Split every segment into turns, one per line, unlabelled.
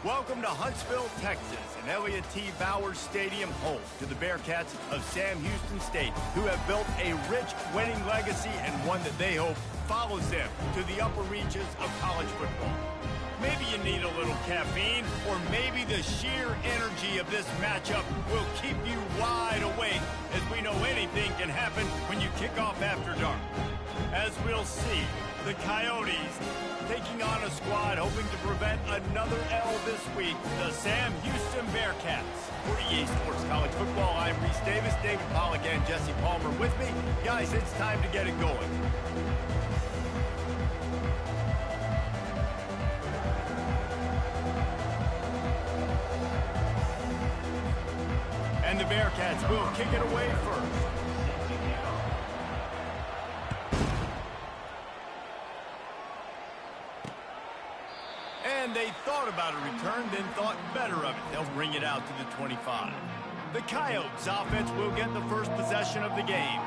Welcome to Huntsville, Texas, and Elliott T. Bowers Stadium, home to the Bearcats of Sam Houston State, who have built a rich winning legacy and one that they hope follows them to the upper reaches of college football. Maybe you need a little caffeine, or maybe the sheer energy of this matchup will keep you wide awake, as we know anything can happen when you kick off after dark. As we'll see, the Coyotes taking on a squad hoping to prevent another L this week, the Sam Houston Bearcats. For EA Sports College Football, I'm Reese Davis, David Pollack, and Jesse Palmer with me. Guys, it's time to get it going. And the Bearcats will kick it away first. And they thought about a return, then thought better of it. They'll bring it out to the 25. The Coyotes offense will get the first possession of the game.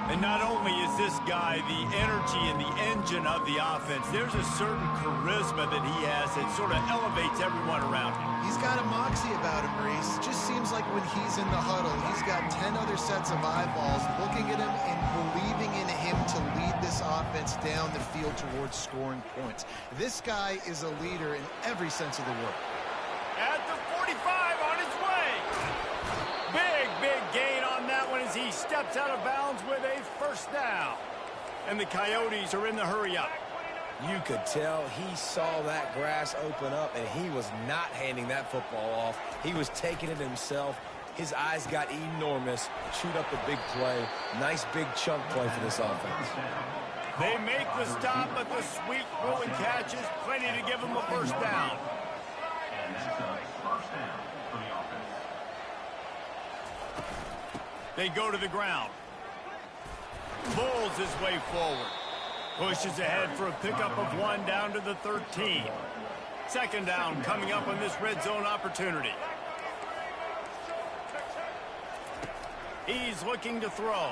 And not only is this guy the energy and the engine of the offense, there's a certain charisma that he has that sort of elevates everyone around him.
He's got a moxie about him, Reese. Just seems like when he's in the huddle, he's got 10 other sets of eyeballs looking at him and believing in him to lead this offense down the field towards scoring points. This guy is a leader in every sense of the word.
At the 45, on his way. Big gain on that one as he steps out of bounds with a first down. And the Coyotes are in the hurry-up.
You could tell he saw that grass open up, and he was not handing that football off. He was taking it himself. His eyes got enormous. Chewed up a big play. Nice big chunk play for this offense.
They make the stop, but the sweet rolling catch is plenty to give him a first down.
And that's a first down for the offense.
They go to the ground. Bulls his way forward. Pushes ahead for a pickup of one down to the 13. Second down coming up on this red zone opportunity. He's looking to throw.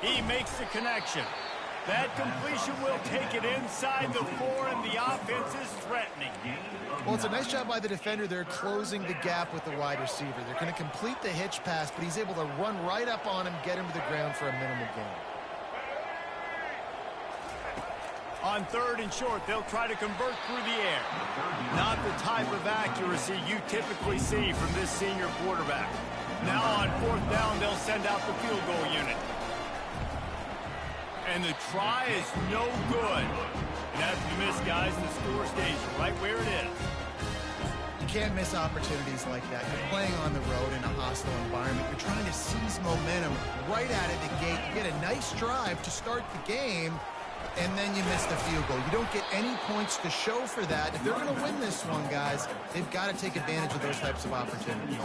He makes the connection. That completion will take it inside the 4, and the offense is threatening.
Well, it's a nice job by the defender. They're closing the gap with the wide receiver. They're going to complete the hitch pass, but he's able to run right up on him, get him to the ground for a minimal gain.
On third and short, they'll try to convert through the air. Not the type of accuracy you typically see from this senior quarterback. Now on fourth down, they'll send out the field goal unit. And the try is no good. And after the miss, guys, the score stays right where it is.
You can't miss opportunities like that. You're playing on the road in a hostile environment. You're trying to seize momentum right out of the gate. You get a nice drive to start the game, and then you miss the field goal. You don't get any points to show for that. If they're going to win this one, guys, they've got to take advantage of those types of opportunities.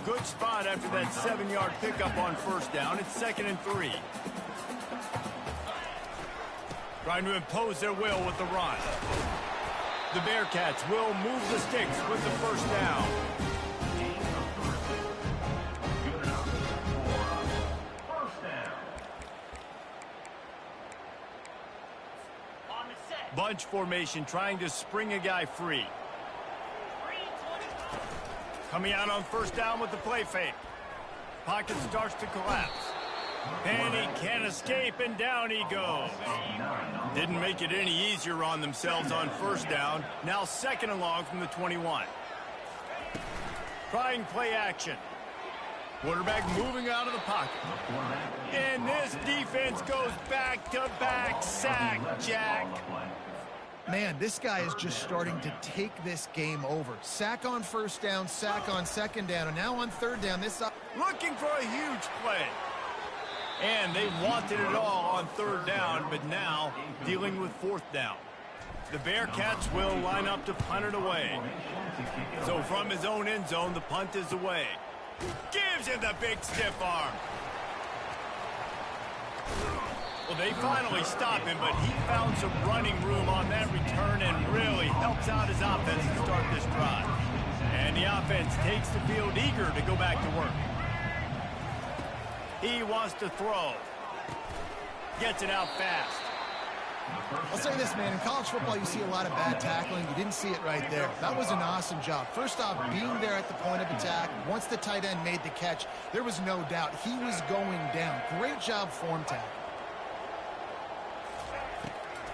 Good spot after that 7-yard pickup on first down. It's 2nd and 3. Trying to impose their will with the run. The Bearcats will move the sticks with the first down. Bunch formation trying to spring a guy free. Coming out on first down with the play fake. Pocket starts to collapse. And he can't escape, and down he goes. Didn't make it any easier on themselves on first down. Now 2nd and long from the 21. Trying play action. Quarterback moving out of the pocket. And this defense goes back-to-back sack, Jack.
Man, this guy is just starting to take this game over. Sack on first down, sack on second down, and now on third down.
Looking for a huge play. And they wanted it all on third down, but now dealing with fourth down. The Bearcats will line up to punt it away. So from his own end zone, the punt is away. Gives him the big stiff arm. Well, they finally stop him, but he found some running room on that return and really helps out his offense to start this drive. And the offense takes the field eager to go back to work. He wants to throw. Gets it out fast.
I'll say this, man. In college football, you see a lot of bad tackling. You didn't see it right there. That was an awesome job. First off, being there at the point of attack. Once the tight end made the catch, there was no doubt he was going down. Great job form tackle.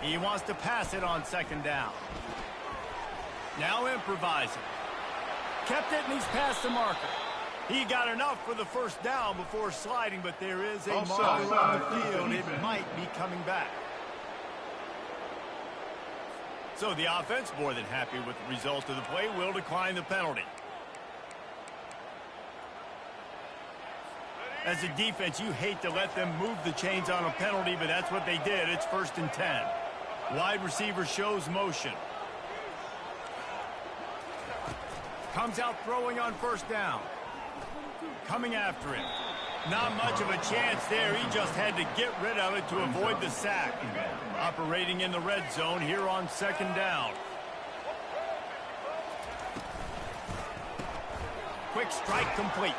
He wants to pass it on second down. Now improvising. Kept it, and he's past the marker. He got enough for the first down before sliding, but there is a marker on the field. It might be coming back. So the offense, more than happy with the result of the play, will decline the penalty. As a defense, you hate to let them move the chains on a penalty, but that's what they did. It's 1st and 10. Wide receiver shows motion. Comes out throwing on first down. Coming after it. Not much of a chance there. He just had to get rid of it to avoid the sack. Operating in the red zone here on second down. Quick strike complete.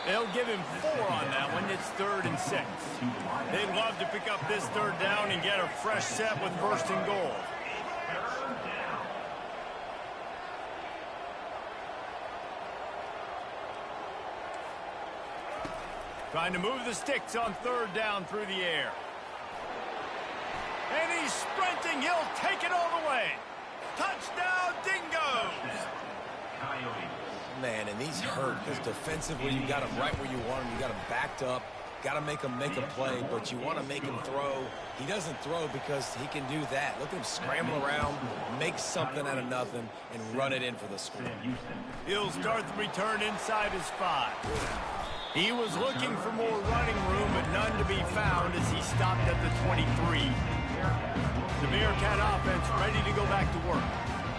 They'll give him 4 on that one. It's 3rd and 6. They'd love to pick up this 3rd down and get a fresh set with 1st and goal. Trying to move the sticks on 3rd down through the air. And he's sprinting. He'll take it all the way. Touchdown, Dingoes!
Man, and he's hurt because defensively you got him right where you want him. You got him backed up. Got to make him make a play, but you want to make him throw. He doesn't throw because he can do that. Look at him scramble around, make something out of nothing, and run it in for the score.
He'll start the return inside his 5. He was looking for more running room, but none to be found as he stopped at the 23. The Bearcat offense ready to go back to work.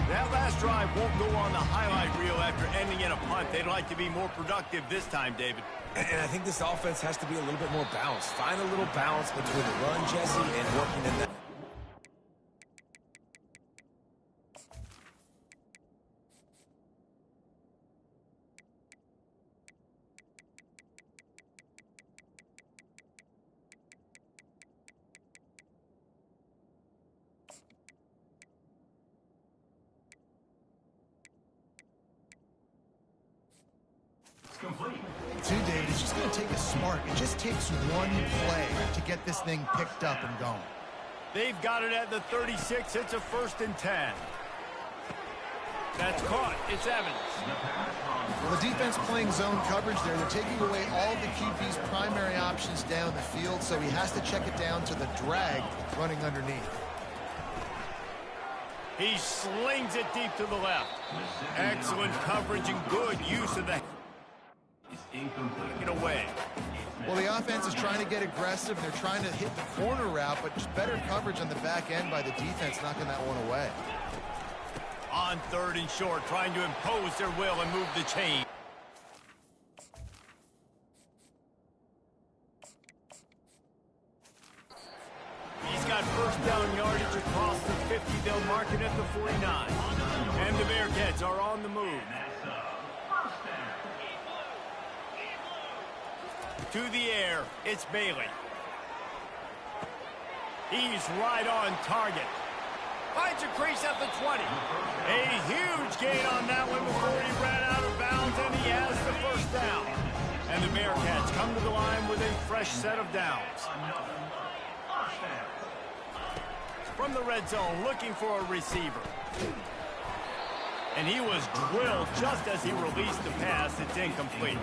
That last drive won't go on the highlight reel after ending in a punt. They'd like to be more productive this time, David.
And I think this offense has to be a little bit more balanced. Find a little balance between the run, Jesse, and working in that.
Too, David, it's just going to take a spark. It just takes one play to get this thing picked up and going.
They've got it at the 36. It's a 1st and 10. That's caught. It's Evans.
Well, the defense playing zone coverage there. They're taking away all the QB's primary options down the field, so he has to check it down to the drag running underneath.
He slings it deep to the left. Excellent coverage and good use of the... Get away.
Well, the offense is trying to get aggressive, and they're trying to hit the corner route, but just better coverage on the back end by the defense, knocking that one away.
On 3rd and short, trying to impose their will and move the chain. He's got 1st down yardage across the 50. They'll mark it at the 49. And the Bearcats are on the move. To the air, it's Bailey. He's right on target. Finds a crease at the 20. A huge gain on that one before he ran out of bounds, and he has the 1st down. And the Bearcats come to the line with a fresh set of downs. From the red zone, looking for a receiver. And he was drilled just as he released the pass. It's incomplete.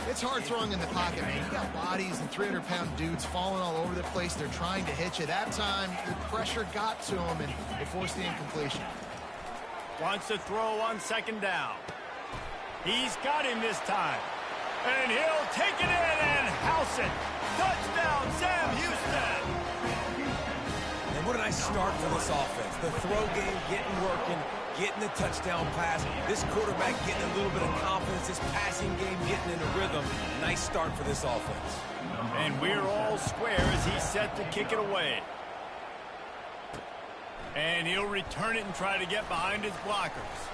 It's hard throwing in the pocket, man. You got bodies and 300-pound dudes falling all over the place. They're trying to hit you. That time, the pressure got to him, and it forced the incompletion.
Wants to throw on 2nd down. He's got him this time. And he'll take it in and house it. Touchdown, Sam Houston.
And what a nice start for this offense. The throw game getting working, getting the touchdown pass. This quarterback getting a little bit of confidence. This passing game getting in a rhythm. Nice start for this offense.
And we're all square as he's set to kick it away. And he'll return it and try to get behind his blockers.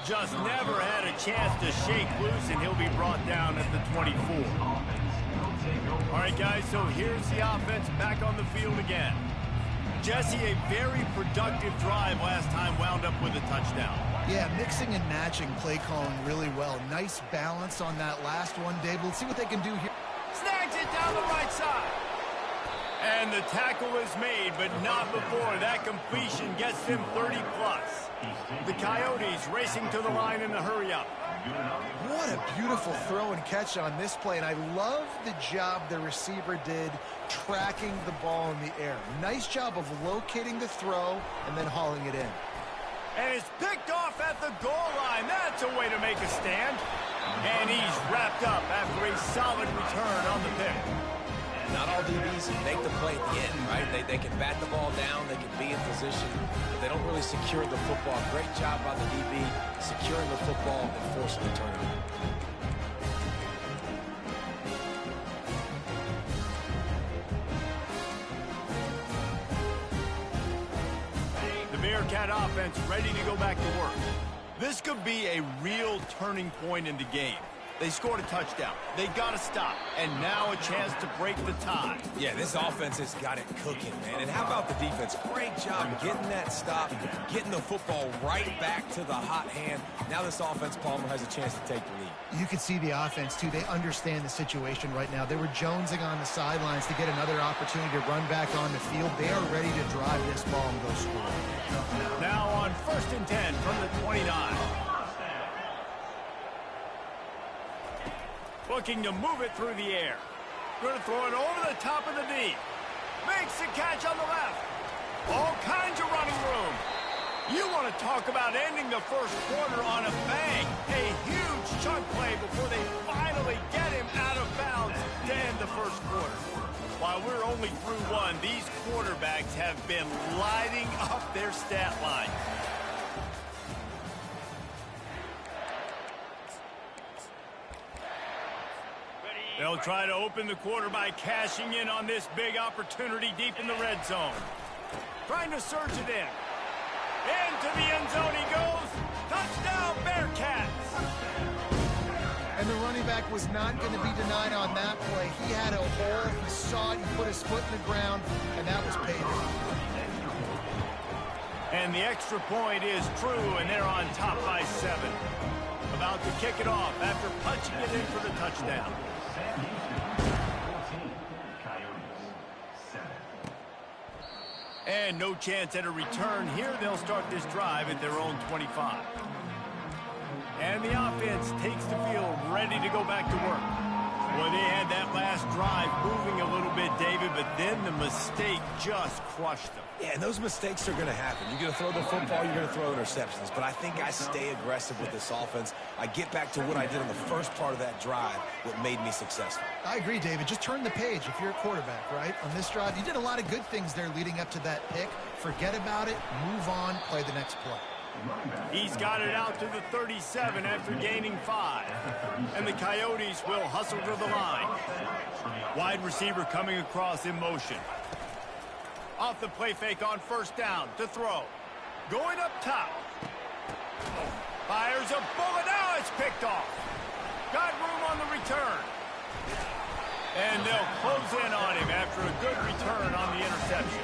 Just never had a chance to shake loose, and he'll be brought down at the 24. All right, guys, so here's the offense back on the field again. Jesse, a very productive drive last time wound up with a touchdown.
Yeah, mixing and matching play calling really well. Nice balance on that last one, Dave. Let's see what they can do here.
Snags it down the right side. And the tackle is made, but not before that completion gets them 30-plus. The Coyotes racing to the line in the hurry-up.
What a beautiful throw and catch on this play, and I love the job the receiver did tracking the ball in the air. Nice job of locating the throw and then hauling it in.
And it's picked off at the goal line. That's a way to make a stand. And he's wrapped up after a solid return on the pick.
Not all DBs make the play at the end, right? They can bat the ball down, they can be in position, but they don't really secure the football. Great job by the DB securing the football and forcing the turnover.
The Bearcat offense ready to go back to work. This could be a real turning point in the game. They scored a touchdown. They got to stop. And now a chance to break the tie.
Yeah, this offense has got it cooking, man. And how about the defense? Great job getting that stop, getting the football right back to the hot hand. Now this offense, Palmer, has a chance to take the lead.
You can see the offense, too. They understand the situation right now. They were jonesing on the sidelines to get another opportunity to run back on the field. They are ready to drive this ball and go score.
Now on 1st and 10 from the 29. Looking to move it through the air. Going to throw it over the top of the knee. Makes the catch on the left. All kinds of running room. You want to talk about ending the first quarter on a bang. A huge chunk play before they finally get him out of bounds to end the first quarter. While we're only through one, these quarterbacks have been lighting up their stat line. They'll try to open the quarter by cashing in on this big opportunity deep in the red zone. Trying to surge it in. Into the end zone he goes. Touchdown, Bearcats.
And the running back was not going to be denied on that play. He had a hole. He saw it. He put his foot in the ground, and that was paid.
And the extra point is true, and they're on top by 7. About to kick it off after punching it in for the touchdown. And no chance at a return here. They'll start this drive at their own 25. And the offense takes the field, ready to go back to work. Well, they had that last drive moving a little bit, David, but then the mistake just crushed them.
Yeah, and those mistakes are going to happen. You're going to throw the football, you're going to throw interceptions. But I think I stay aggressive with this offense. I get back to what I did in the first part of that drive, what made me successful.
I agree, David. Just turn the page if you're a quarterback, right? On this drive, you did a lot of good things there leading up to that pick. Forget about it, move on, play the next play.
He's got it out to the 37 after gaining 5. And the Coyotes will hustle to the line. Wide receiver coming across in motion. Off the play fake on 1st down to throw. Going up top. Fires a bullet. Now it's picked off. Got room on the return. And they'll close in on him after a good return on the interception.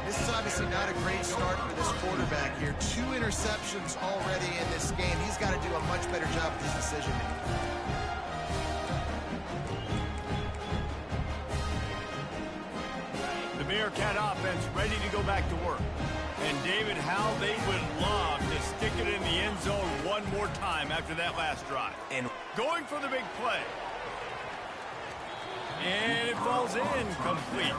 This is obviously not a great start for this quarterback here. 2 interceptions already in this game. He's got to do a much better job with his decision making.
The Bearcat offense ready to go back to work. And David, how they would love to stick it in the end zone one more time after that last drive. And going for the big play. And it falls in complete.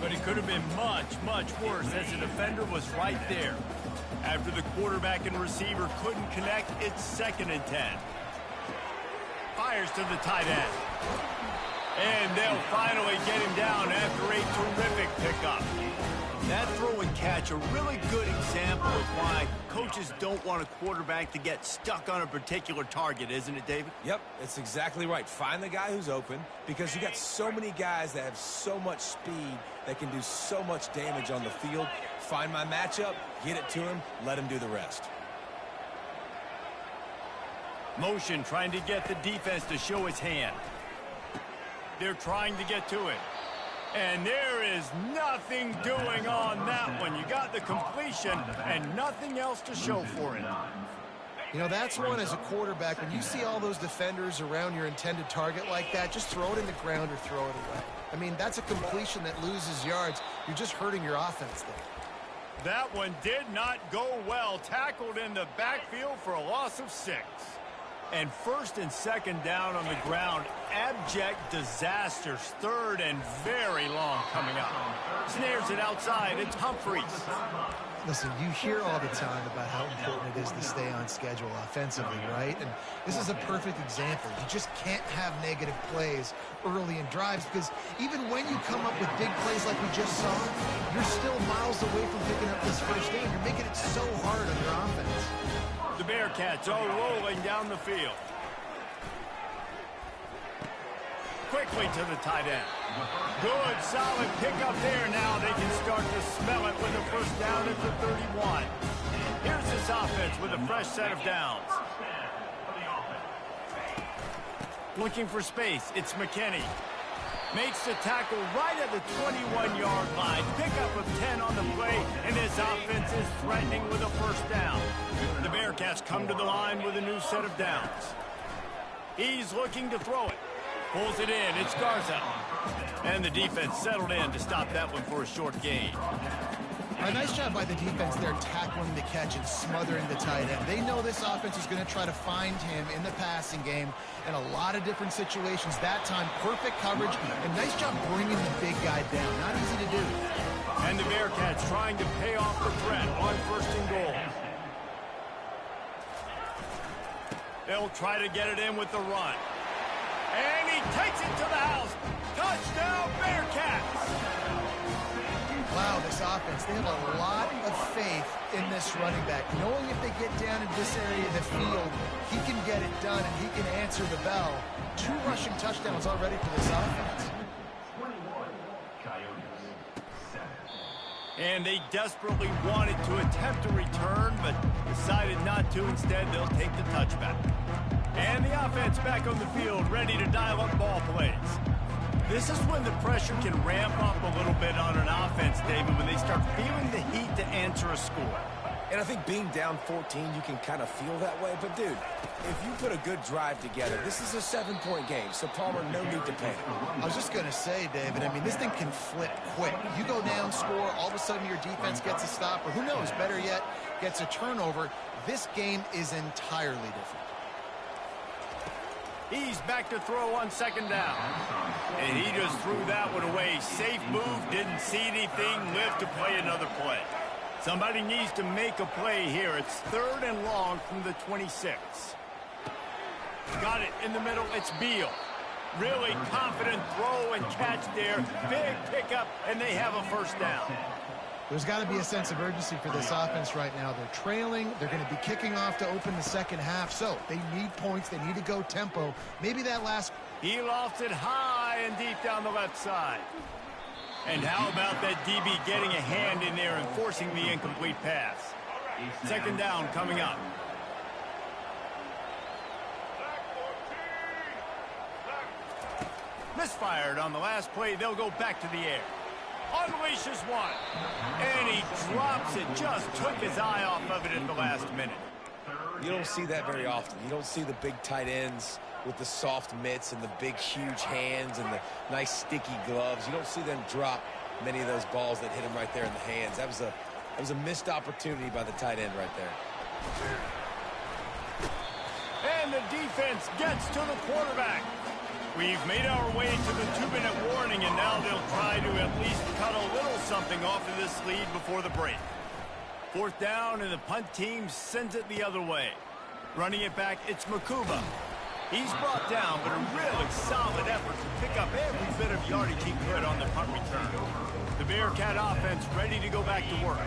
But it could have been much, much worse as the defender was right there. After the quarterback and receiver couldn't connect, it's 2nd and 10. Fires to the tight end. And they'll finally get him down after a terrific pickup. That throw and catch, a really good example of why coaches don't want a quarterback to get stuck on a particular target, isn't it, David?
Yep, it's exactly right. Find the guy who's open because you got so many guys that have so much speed that can do so much damage on the field. Find my matchup, get it to him, let him do the rest.
Motion trying to get the defense to show his hand. They're trying to get to it. And there is nothing doing on that one. You got the completion and nothing else to show for it.
You know, that's one as a quarterback. When you see all those defenders around your intended target like that, just throw it in the ground or throw it away. I mean, that's a completion that loses yards. You're just hurting your offense there.
That one did not go well. Tackled in the backfield for a loss of 6. And first and second down on the ground. Abject disasters. Third and very long coming up. Snares it outside. It's Humphreys.
Listen, you hear all the time about how important it is to stay on schedule offensively, right? And this is a perfect example. You just can't have negative plays early in drives because even when you come up with big plays like we just saw, you're still miles away from picking up this first down. You're making it so hard on your offense.
The Bearcats are rolling down the field. Quickly to the tight end. Good, solid pickup there. Now they can start to smell it with a first down at the 31. Here's this offense with a fresh set of downs. Looking for space. It's McKinney. Makes the tackle right at the 21-yard line. Pickup of 10 on the play, and his offense is threatening with a first down. The Bearcats come to the line with a new set of downs. He's looking to throw it. Pulls it in. It's Garza. And the defense settled in to stop that one for a short gain.
A nice job by the defense there tackling the catch and smothering the tight end. They know this offense is going to try to find him in the passing game in a lot of different situations. That time, perfect coverage and nice job bringing the big guy down. Not easy to do.
And the Bearcats trying to pay off the threat on first and goal. They'll try to get it in with the run. And he takes it to the house. Touchdown, Bearcats!
Wow, this offense, they have a lot of faith in this running back. Knowing if they get down in this area of the field, he can get it done and he can answer the bell. 2 rushing touchdowns already for this offense.
And they desperately wanted to attempt a return, but decided not to. Instead, they'll take the touchback. And the offense back on the field, ready to dial up ball plays. This is when the pressure can ramp up a little bit on an offense, David, when they start feeling the heat to answer a score.
And I think being down 14, you can kind of feel that way. But, dude, if you put a good drive together, this is a 7-point game. So, Palmer, no need to panic.
I was just going to say, David, I mean, this thing can flip quick. You go down, score, all of a sudden your defense gets a stop, or who knows, better yet, gets a turnover. This game is entirely different.
He's back to throw on second down. And he just threw that one away. Safe move, didn't see anything, lived to play another play. Somebody needs to make a play here. It's 3rd and long from the 26. Got it in the middle. It's Beal. Really confident throw and catch there. Big pickup, and they have a first down.
There's got to be a sense of urgency for this offense right now. They're trailing. They're going to be kicking off to open the second half. So they need points. They need to go tempo. Maybe that last...
He lofts it high and deep down the left side. And how about that DB getting a hand in there and forcing the incomplete pass? Second down coming up. Misfired on the last play. They'll go back to the air. Unleashes one. And he drops it. Just took his eye off of it at the last minute.
You don't see that very often. You don't see the big tight ends with the soft mitts and the big, huge hands and the nice, sticky gloves. You don't see them drop many of those balls that hit him right there in the hands. That was a missed opportunity by the tight end right there.
And the defense gets to the quarterback. We've made our way to the 2-minute warning, and now they'll try to at least cut a little something off of this lead before the break. 4th down, and the punt team sends it the other way. Running it back, it's Makuba. He's brought down, but a really solid effort to pick up every bit of yardage he could on the punt return. The Bearcat offense ready to go back to work.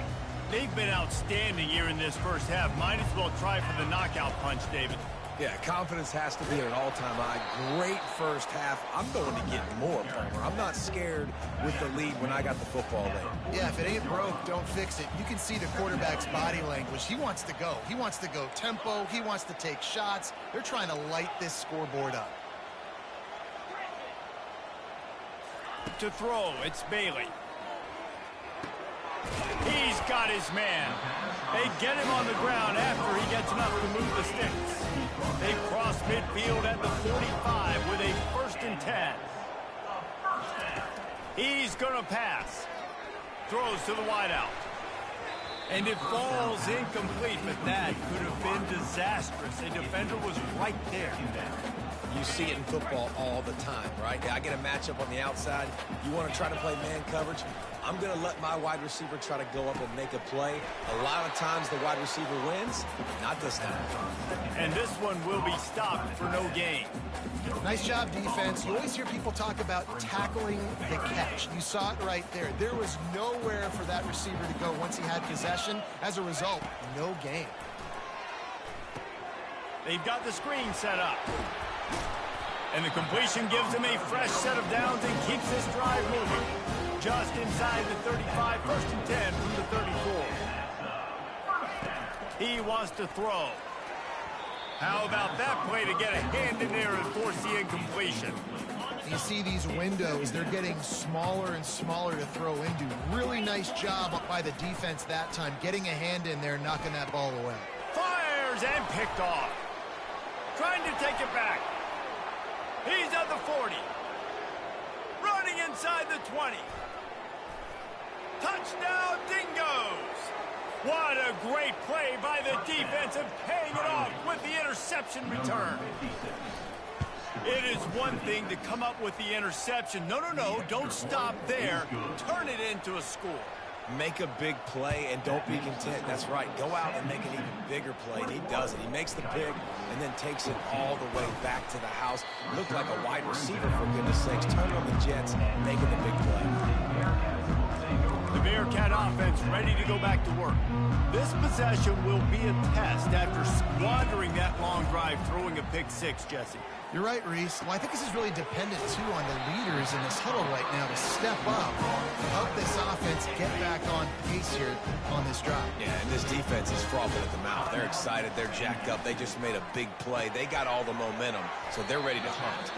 They've been outstanding here in this first half. Might as well try for the knockout punch, David.
Yeah, confidence has to be at an all-time high. Great first half. I'm going to get more, Palmer. I'm not scared with the lead when I got the football there.
Yeah, if it ain't broke, don't fix it. You can see the quarterback's body language. He wants to go. He wants to go tempo. He wants to take shots. They're trying to light this scoreboard up.
Set to throw. It's Bailey. He's got his man. They get him on the ground after he gets enough to move the sticks. They cross midfield at the 45 with a 1st and 10. He's going to pass. Throws to the wideout. And it falls incomplete, but that could have been disastrous. A defender was right there.
You see it in football all the time, right? I get a matchup on the outside. You want to try to play man coverage? I'm going to let my wide receiver try to go up and make a play. A lot of times the wide receiver wins. Not this time.
And this one will be stopped for no gain.
Nice job, defense. You always hear people talk about tackling the catch. You saw it right there. There was nowhere for that receiver to go once he had possession. As a result, no gain.
They've got the screen set up. And the completion gives him a fresh set of downs and keeps this drive moving. Just inside the 35, 1st and 10 from the 34. He wants to throw. How about that play to get a hand in there and force the incompletion?
You see these windows, they're getting smaller and smaller to throw into. Really nice job by the defense that time, getting a hand in there, knocking that ball away.
Fires and picked off. Trying to take it back. He's at the 40. Running inside the 20. Touchdown, Dingoes! What a great play by the defense and paying it off with the interception return. It is one thing to come up with the interception. No, don't stop there. Turn it into a score.
Make a big play and don't be content. That's right. Go out and make an even bigger play, and he does it. He makes the pick and then takes it all the way back to the house. Looked like a wide receiver, for goodness sakes. Turn on the Jets, making the big play.
The Bearcat offense ready to go back to work. This possession will be a test after squandering that long drive, throwing a pick six, Jesse.
You're right, Reese. Well, I think this is really dependent, too, on the leaders in this huddle right now to step up, help this offense get back on pace here on this drive.
Yeah, and this defense is frothing at the mouth. They're excited. They're jacked up. They just made a big play. They got all the momentum, so they're ready to hunt.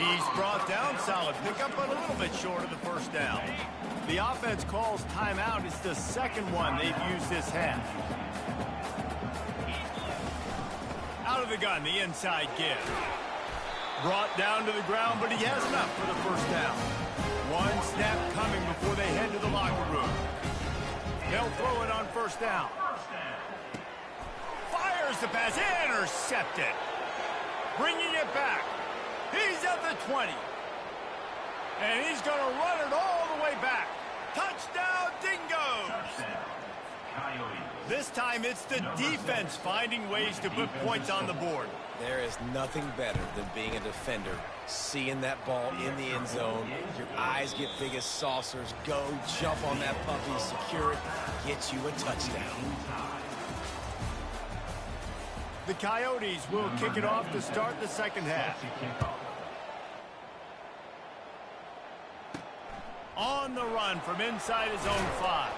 He's brought down solid pickup, but a little bit short of the 1st down. The offense calls timeout. It's the 2nd one they've used this half. Out of the gun, the inside give. Brought down to the ground, but he has enough for the 1st down. One snap coming before they head to the locker room. They'll throw it on 1st down. Fires the pass, intercepted. Bringing it back. He's at the 20. And he's going to run it all the way back. Touchdown, Dingoes! This time it's the defense finding ways to put points on the board.
There is nothing better than being a defender, seeing that ball in the end zone. Your eyes get big as saucers. Go, jump on that puppy, secure it, get you a touchdown.
The Coyotes will kick it off to start the 2nd half. On the run from inside his own 5.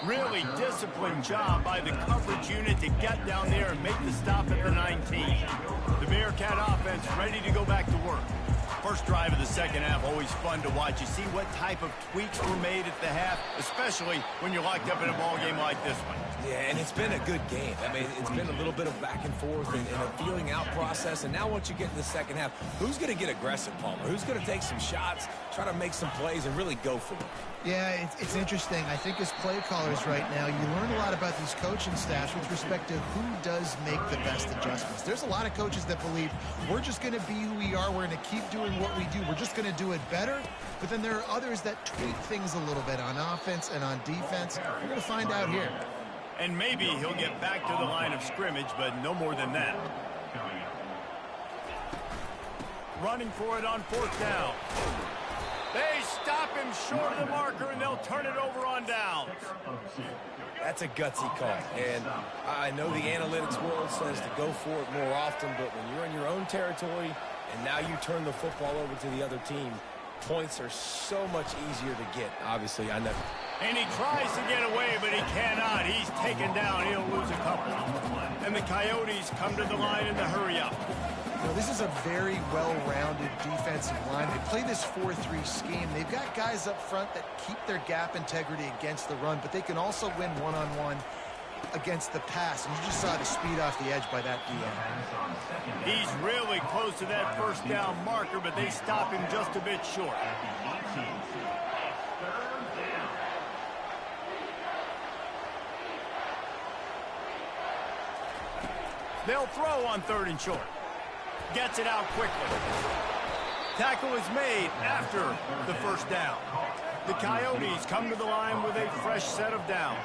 Really disciplined job by the coverage unit to get down there and make the stop at the 19. The Bearcat offense ready to go back to work. First drive of the 2nd half, always fun to watch. You see what type of tweaks were made at the half, especially when you're locked up in a ball game like this one.
Yeah, and it's been a good game. I mean, it's been a little bit of back and forth and a feeling out process. And now once you get in the 2nd half, who's going to get aggressive, Palmer? Who's going to take some shots, try to make some plays, and really go for it?
Yeah, it's interesting. I think as play callers right now, you learn a lot about these coaching staffs with respect to who does make the best adjustments. There's a lot of coaches that believe we're just going to be who we are. We're going to keep doing what we do. We're just going to do it better. But then there are others that tweak things a little bit on offense and on defense. We're going to find out here.
And maybe he'll get back to the line of scrimmage, but no more than that. Running for it on 4th down. They stop him short of the marker, and they'll turn it over on downs.
That's a gutsy call. And I know the analytics world says to go for it more often, but when you're in your own territory and now you turn the football over to the other team, points are so much easier to get. Obviously, I know
And he tries to get away, but he cannot. He's taken down. He'll lose a couple. And the Coyotes come to the line in the hurry-up.
Well, this is a very well-rounded defensive line. They play this 4-3 scheme. They've got guys up front that keep their gap integrity against the run, but they can also win one-on-one against the pass. And you just saw the speed off the edge by that DM.
He's really close to that first down marker, but they stop him just a bit short. They'll throw on 3rd and short. Gets it out quickly. Tackle is made after the first down. The Coyotes come to the line with a fresh set of downs.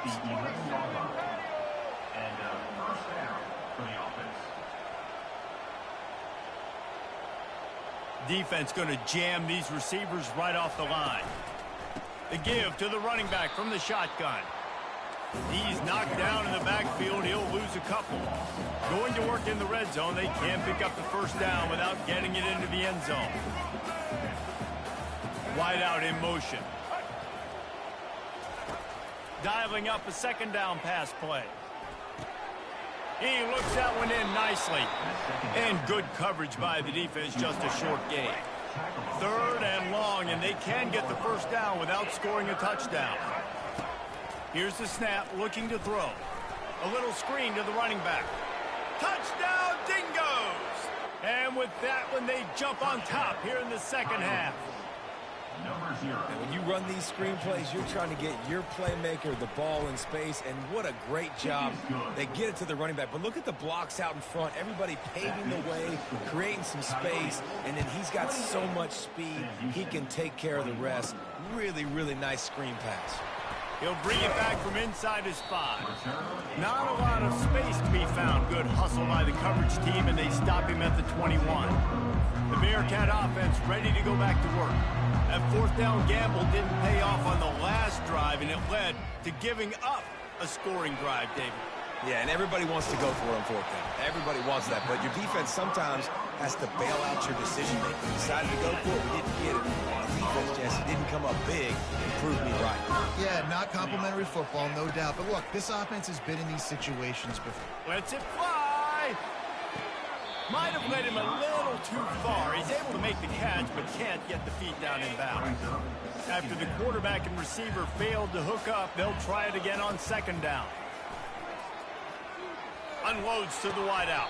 Defense going to jam these receivers right off the line. The give to the running back from the shotgun. He's knocked down in the backfield. He'll lose a couple. Going to work in the red zone. They can't pick up the first down without getting it into the end zone. Wide out in motion. Dialing up a 2nd down pass play. He looks that one in nicely. And good coverage by the defense, just a short gain. 3rd and long, and they can get the first down without scoring a touchdown. Here's the snap, looking to throw. A little screen to the running back. Touchdown, Dingoes! And with that one, they jump on top here in the second half.
And when you run these screen plays, you're trying to get your playmaker the ball in space, and what a great job. They get it to the running back, but look at the blocks out in front. Everybody paving the way, creating some space, and then he's got so much speed, he can take care of the rest. Really, really nice screen pass.
He'll bring it back from inside his 5. Not a lot of space to be found. Good hustle by the coverage team, and they stop him at the 21. The Bearcat offense ready to go back to work. That 4th down gamble didn't pay off on the last drive, and it led to giving up a scoring drive, David.
Yeah, and everybody wants to go for it on 4th down. Everybody wants that, but your defense sometimes has to bail out your decision-making. We decided to go for it, we didn't get it. Defense, Jesse, didn't come up big and prove me right.
Yeah, not complimentary football, no doubt. But look, this offense has been in these situations before.
Lets it fly. Might have led him a little too far. He's able to make the catch, but can't get the feet down in bounds. After the quarterback and receiver failed to hook up, they'll try it again on 2nd down. Unloads to the wideout.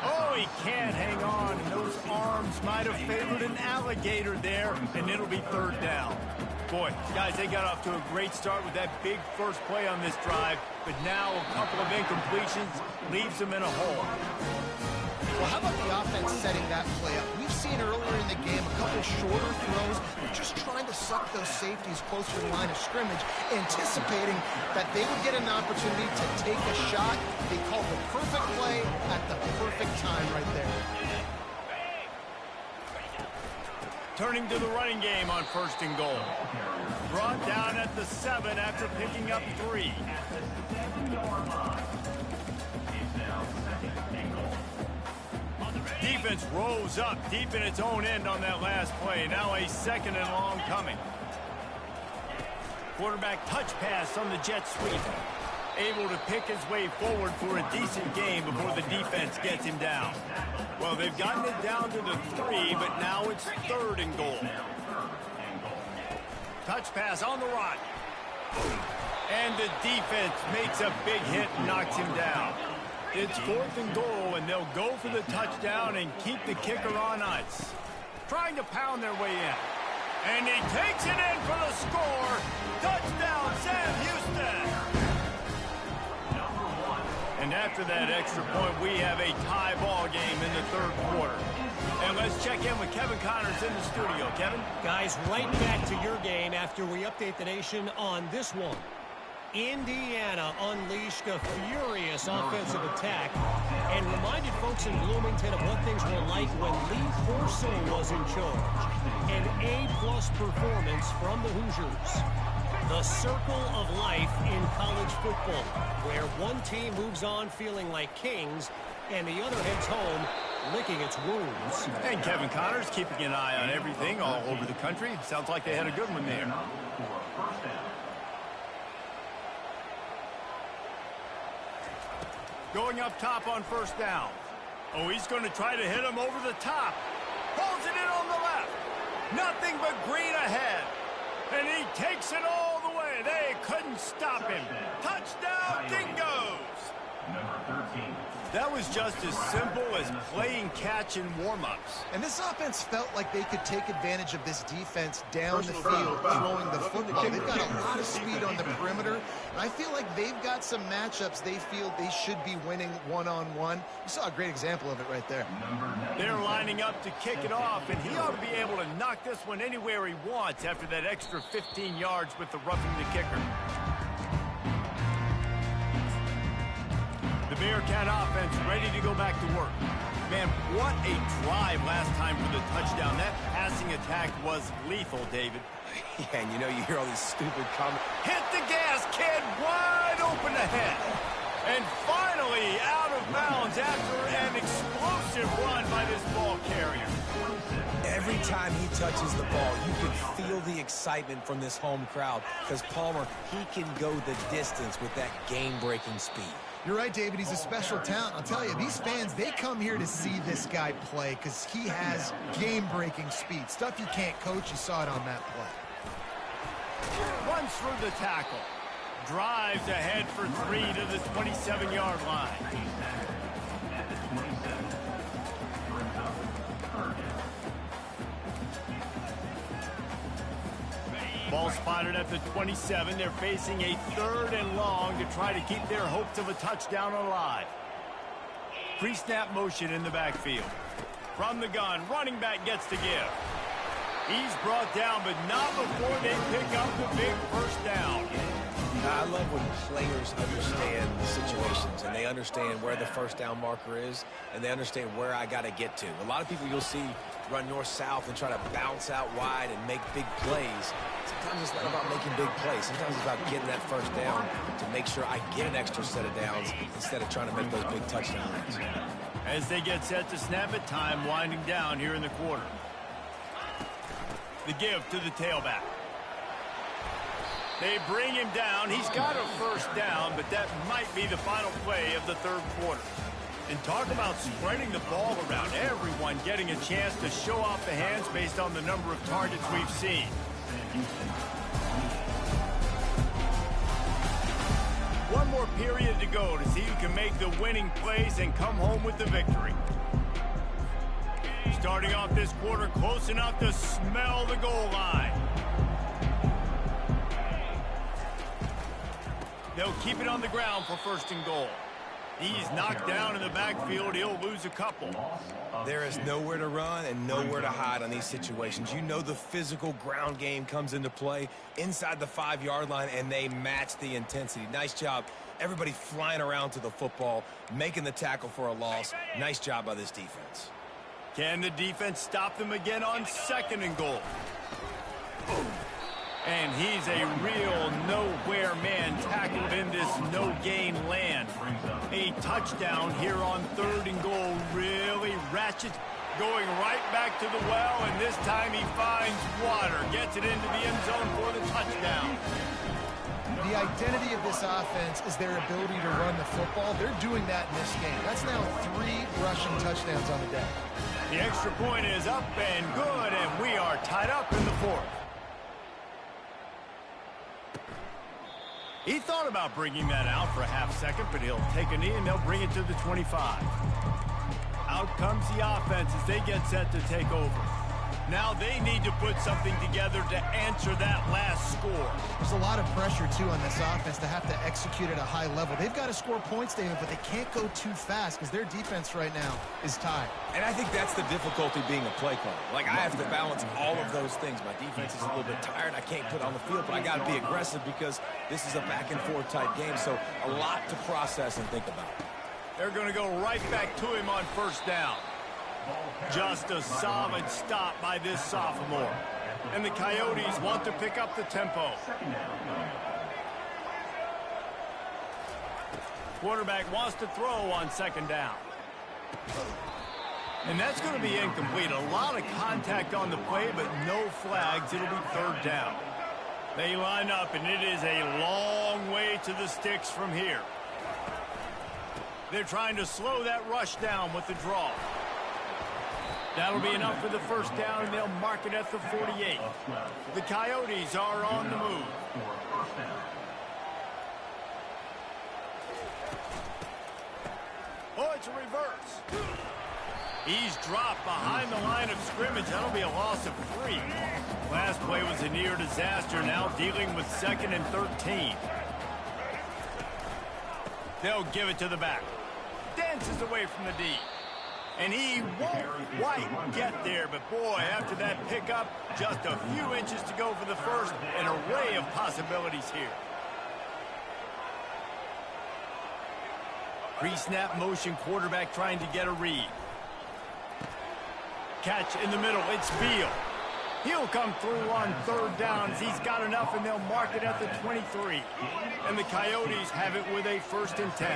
Oh, he can't hang on, and those arms might have favored an alligator there, and it'll be 3rd down. Boy, guys, they got off to a great start with that big first play on this drive, but now a couple of incompletions leaves them in a hole.
Well, how about the offense setting that play up? We've seen earlier in the game a couple shorter throws. They're just trying to suck those safeties closer to the line of scrimmage, anticipating that they would get an opportunity to take a shot. They called the perfect play at the perfect time right there.
Turning to the running game on 1st and goal. Brought down at the 7 after picking up 3. Defense rolls up deep in its own end on that last play. Now a 2nd and long coming. Quarterback touch pass on the jet sweep. Able to pick his way forward for a decent game before the defense gets him down. Well, they've gotten it down to the 3, but now it's 3rd and goal. Touch pass on the run. And the defense makes a big hit and knocks him down. It's 4th and goal, and they'll go for the touchdown and keep the kicker on ice. Trying to pound their way in. And he takes it in for the score. Touchdown, Sam Houston. And after that extra point, we have a tie ball game in the 3rd quarter. And let's check in with Kevin Connors in the studio. Kevin?
Guys, right back to your game after we update the nation on this one. Indiana unleashed a furious offensive attack and reminded folks in Bloomington of what things were like when Lee Corso was in charge. An A-plus performance from the Hoosiers. The circle of life in college football, where one team moves on feeling like kings and the other heads home licking its wounds.
And Kevin Connors keeping an eye on everything all over the country. Sounds like they had a good one there. Going up top on first down. Oh, he's going to try to hit him over the top. Pulls it in on the left. Nothing but green ahead. And he takes it all the way. They couldn't stop him. Touchdown, Dingoes.
Number 13.
That was just as simple as playing catch in warm-ups.
And this offense felt like they could take advantage of this defense down the field, throwing the football. They've got a lot of speed on the perimeter, and I feel like they've got some matchups they feel they should be winning one-on-one. You saw a great example of it right there.
They're lining up to kick it off, and he ought to be able to knock this one anywhere he wants after that extra 15 yards with the roughing the kicker. The Bearcat offense ready to go back to work. Man, what a drive last time for the touchdown. That passing attack was lethal, David.
Yeah, and you know, you hear all these stupid comments.
Hit the gas, kid, wide open ahead. And finally out of bounds after an explosive run by this ball carrier.
Every time he touches the ball, you can feel the excitement from this home crowd because Palmer, he can go the distance with that game-breaking speed.
You're right, David. He's a special talent. I'll tell you, these fans, they come here to see this guy play because he has game-breaking speed. Stuff you can't coach. You saw it on that play.
Runs through the tackle. Drives ahead for 3 to the 27-yard line.
At the 27. Brings up third down.
Ball spotted at the 27. They're facing a 3rd and long to try to keep their hopes of a touchdown alive. Pre-snap motion in the backfield. From the gun, running back gets to give. He's brought down, but not before they pick up the big first down.
I love when players understand the situations and they understand where the first down marker is and they understand where I got to get to. A lot of people you'll see run north-south and try to bounce out wide and make big plays. Sometimes it's not about making big plays. Sometimes it's about getting that first down to make sure I get an extra set of downs instead of trying to make those big touchdowns.
As they get set to snap it, time winding down here in the quarter. The give to the tailback. They bring him down. He's got a first down, but that might be the final play of the third quarter. And talk about spreading the ball around. Everyone getting a chance to show off the hands based on the number of targets we've seen. One more period to go to see who can make the winning plays and come home with the victory. Starting off this quarter close enough to smell the goal line. They'll keep it on the ground for 1st and goal. He's knocked down in the backfield. He'll lose a couple.
There is nowhere to run and nowhere to hide on these situations. You know the physical ground game comes into play inside the 5-yard line, and they match the intensity. Nice job. Everybody flying around to the football, making the tackle for a loss. Nice job by this defense.
Can the defense stop them again on 2nd and goal? And he's a real nowhere man tackled in this no-gain land. A touchdown here on 3rd and goal really ratchets, going right back to the well, and this time he finds water, gets it into the end zone for the touchdown.
The identity of this offense is their ability to run the football. They're doing that in this game. That's now 3 rushing touchdowns on the day.
The extra point is up and good, and we are tied up in the 4th. He thought about bringing that out for a half second, but he'll take a knee and they'll bring it to the 25. Out comes the offense as they get set to take over. Now they need to put something together to answer that last score.
There's a lot of pressure, too, on this offense to have to execute at a high level. They've got to score points, David, but they can't go too fast because their defense right now is tied.
And I think that's the difficulty being a play caller. Like, I have to balance all of those things. My defense is a little bit tired. I can't put on the field, but I got to be aggressive because this is a back-and-forth type game. So a lot to process and think about.
They're going to go right back to him on 1st down. Just a solid stop by this sophomore. And the Coyotes want to pick up the tempo. Quarterback wants to throw on 2nd down. And that's going to be incomplete. A lot of contact on the play, but no flags. It'll be 3rd down. They line up, and it is a long way to the sticks from here. They're trying to slow that rush down with the draw. That'll be enough for the first down, and they'll mark it at the 48. The Coyotes are on the move. Oh, it's a reverse. He's dropped behind the line of scrimmage. That'll be a loss of 3. Last play was a near disaster, now dealing with 2nd and 13. They'll give it to the back. Dances away from the D. And he won't quite get there, but boy, after that pickup, just a few inches to go for the first. An array of possibilities here. Pre-snap motion, quarterback trying to get a read. Catch in the middle, it's Beal. He'll come through on 3rd down as he's got enough, and they'll mark it at the 23. And the Coyotes have it with a 1st and 10.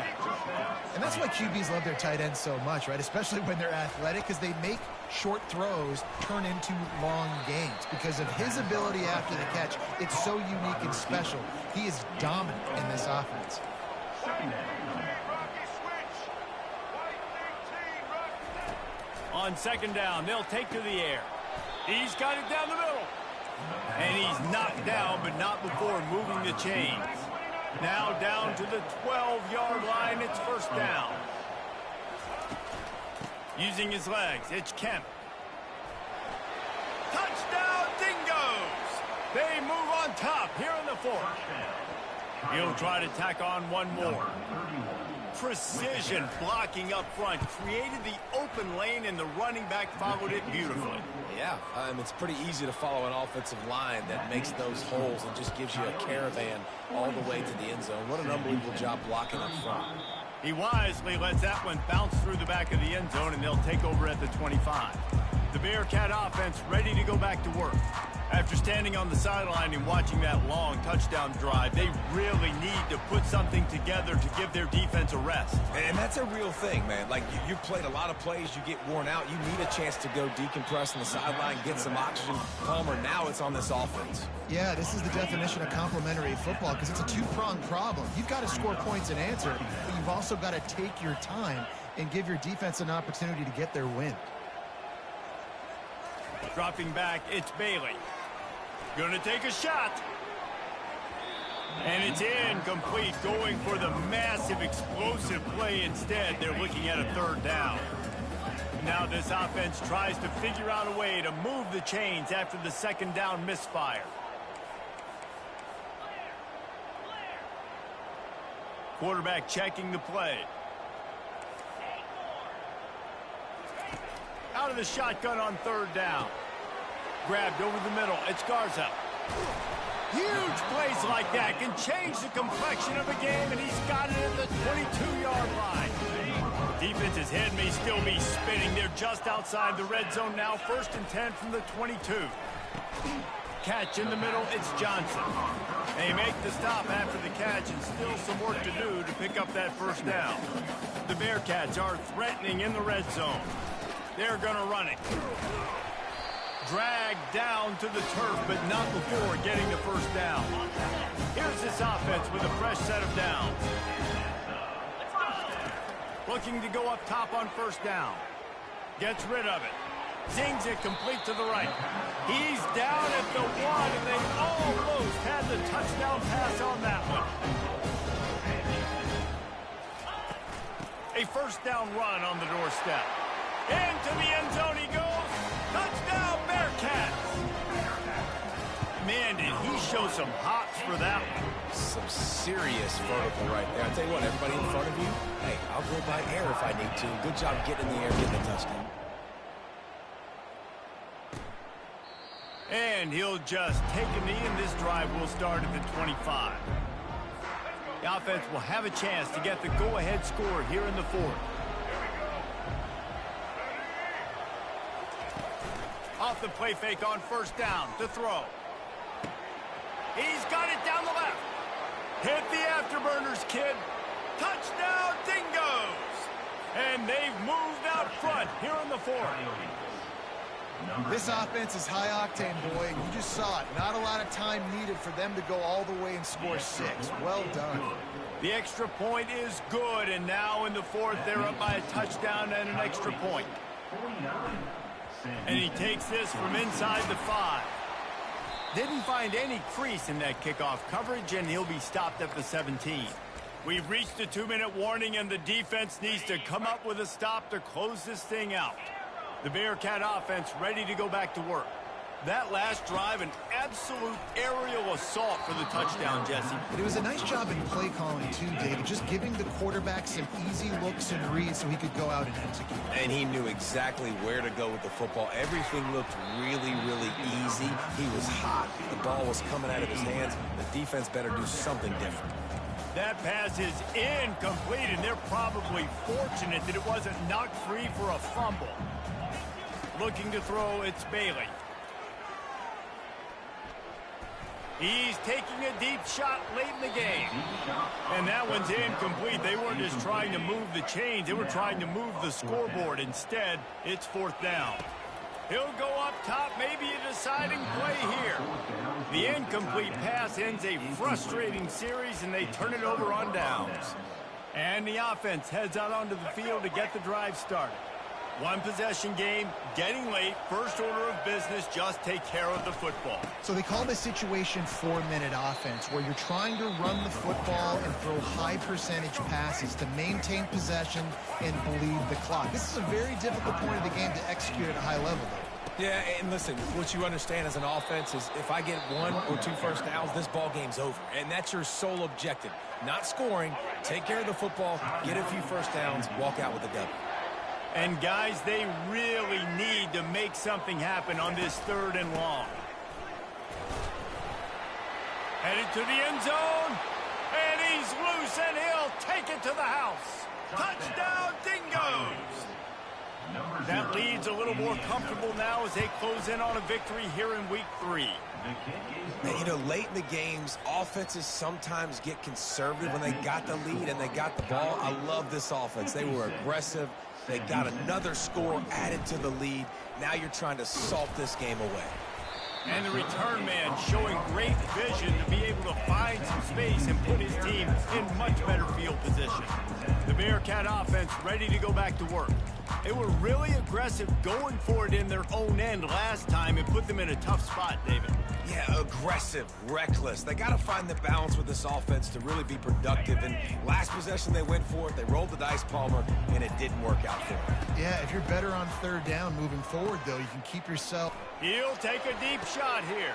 And that's why QBs love their tight ends so much, right? Especially when they're athletic, because they make short throws turn into long gains. Because of his ability after the catch, it's so unique and special. He is dominant in this offense.
On 2nd down, they'll take to the air. He's got it down the middle. And he's knocked down, but not before moving the chains. Now down to the 12-yard line, it's 1st down. Using his legs, it's Kemp. Touchdown, Dingoes! They move on top here in the 4th. He'll try to tack on one more. Precision blocking up front created the open lane, and the running back followed it beautifully.
Yeah, it's pretty easy to follow an offensive line that makes those holes and just gives you a caravan all the way to the end zone. What an unbelievable job blocking up front.
He wisely lets that one bounce through the back of the end zone, and they'll take over at the 25. The Bearcat offense ready to go back to work. After standing on the sideline and watching that long touchdown drive, they really need to put something together to give their defense a rest.
And that's a real thing, man. Like, you've played a lot of plays, you get worn out. You need a chance to go decompress on the sideline, get some oxygen. Palmer, now it's on this offense.
Yeah, this is the definition of complementary football, because it's a two-pronged problem. You've got to score points and answer, but you've also got to take your time and give your defense an opportunity to get their win.
Dropping back, it's Bailey. Gonna take a shot. And it's incomplete, going for the massive explosive play instead. They're looking at a 3rd down. Now this offense tries to figure out a way to move the chains after the 2nd down misfire. Quarterback checking the play. Out of the shotgun on 3rd down. Grabbed over the middle. It's Garza. Huge plays like that can change the complexion of a game, and he's got it at the 22-yard line. Defense's head may still be spinning. They're just outside the red zone now. 1st and 10 from the 22. Catch in the middle. It's Johnson. They make the stop after the catch, and still some work to do to pick up that 1st down. The Bearcats are threatening in the red zone. They're going to run it. Dragged down to the turf, but not before getting the 1st down. Here's this offense with a fresh set of downs. Looking to go up top on 1st down. Gets rid of it. Zings it complete to the right. He's down at the 1, and they almost had the touchdown pass on that one. A 1st down run on the doorstep. Into the end zone he goes. Touchdown, Bearcats. Man, did he show some hops for that one.
Some serious vertical right there. I'll tell you what, everybody in front of you, hey, I'll go by air if I need to. Good job getting in the air, getting the touchdown.
And he'll just take a knee, and this drive will start at the 25. The offense will have a chance to get the go-ahead score here in the 4th. Off the play fake on 1st down to throw. He's got it down the left. Hit the afterburners, kid. Touchdown, Dingoes. And they've moved out front here in the 4th.
This offense is high octane, boy, and you just saw it. Not a lot of time needed for them to go all the way and score 6. Well done.
The extra point is good, and now in the fourth, they're up by a touchdown and an extra point. And he takes this from inside the 5. Didn't find any crease in that kickoff coverage, and he'll be stopped at the 17. We've reached the 2-minute warning, and the defense needs to come up with a stop to close this thing out. The Bearcat offense ready to go back to work. That last drive, an absolute aerial assault for the touchdown, Jesse.
But it was a nice job in play calling, too, David, just giving the quarterback some easy looks and reads so he could go out and execute.
And he knew exactly where to go with the football. Everything looked really, really easy. He was hot. The ball was coming out of his hands. The defense better do something different.
That pass is incomplete, and they're probably fortunate that it wasn't knocked free for a fumble. Looking to throw, it's Bailey. He's taking a deep shot late in the game. And that one's incomplete. They weren't just trying to move the chains. They were trying to move the scoreboard. Instead, it's 4th down. He'll go up top, maybe a deciding play here. The incomplete pass ends a frustrating series, and they turn it over on downs. And the offense heads out onto the field to get the drive started. One possession game, getting late, first order of business, just take care of the football.
So they call this situation 4-minute offense, where you're trying to run the football and throw high percentage passes to maintain possession and bleed the clock. This is a very difficult point of the game to execute at a high level, though.
Yeah, and listen, what you understand as an offense is if I get 1 or 2 first downs, this ball game's over. And that's your sole objective. Not scoring, take care of the football, get a few first downs, walk out with a W.
And, guys, they really need to make something happen on this 3rd and long. Headed to the end zone, and he's loose, and he'll take it to the house. Touchdown, Dingoes! That lead's a little more comfortable now as they close in on a victory here in Week 3.
And, you know, late in the games, offenses sometimes get conservative when they got the lead and they got the ball. I love this offense. They were aggressive. They got another score added to the lead. Now you're trying to salt this game away.
And the return man showing great vision to be able to find some space and put his team in much better field position. The Bearcat offense ready to go back to work. They were really aggressive going for it in their own end last time and put them in a tough spot, David.
Yeah, aggressive, reckless. They got to find the balance with this offense to really be productive. And last possession they went for it. They rolled the dice, Palmer, and it didn't work out for them.
Yeah, if you're better on 3rd down moving forward, though, you can keep yourself.
He'll take a deep shot here.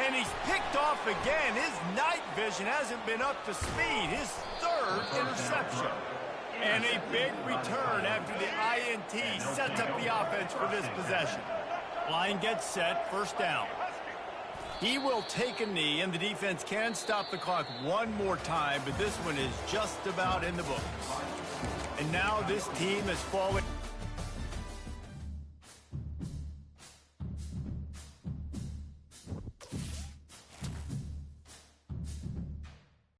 And he's picked off again. His night vision hasn't been up to speed. His 3rd interception. And a big return after the INT sets up the offense for this possession. Line gets set, 1st down. He will take a knee, and the defense can stop the clock one more time, but this one is just about in the books. And now this team has fallen.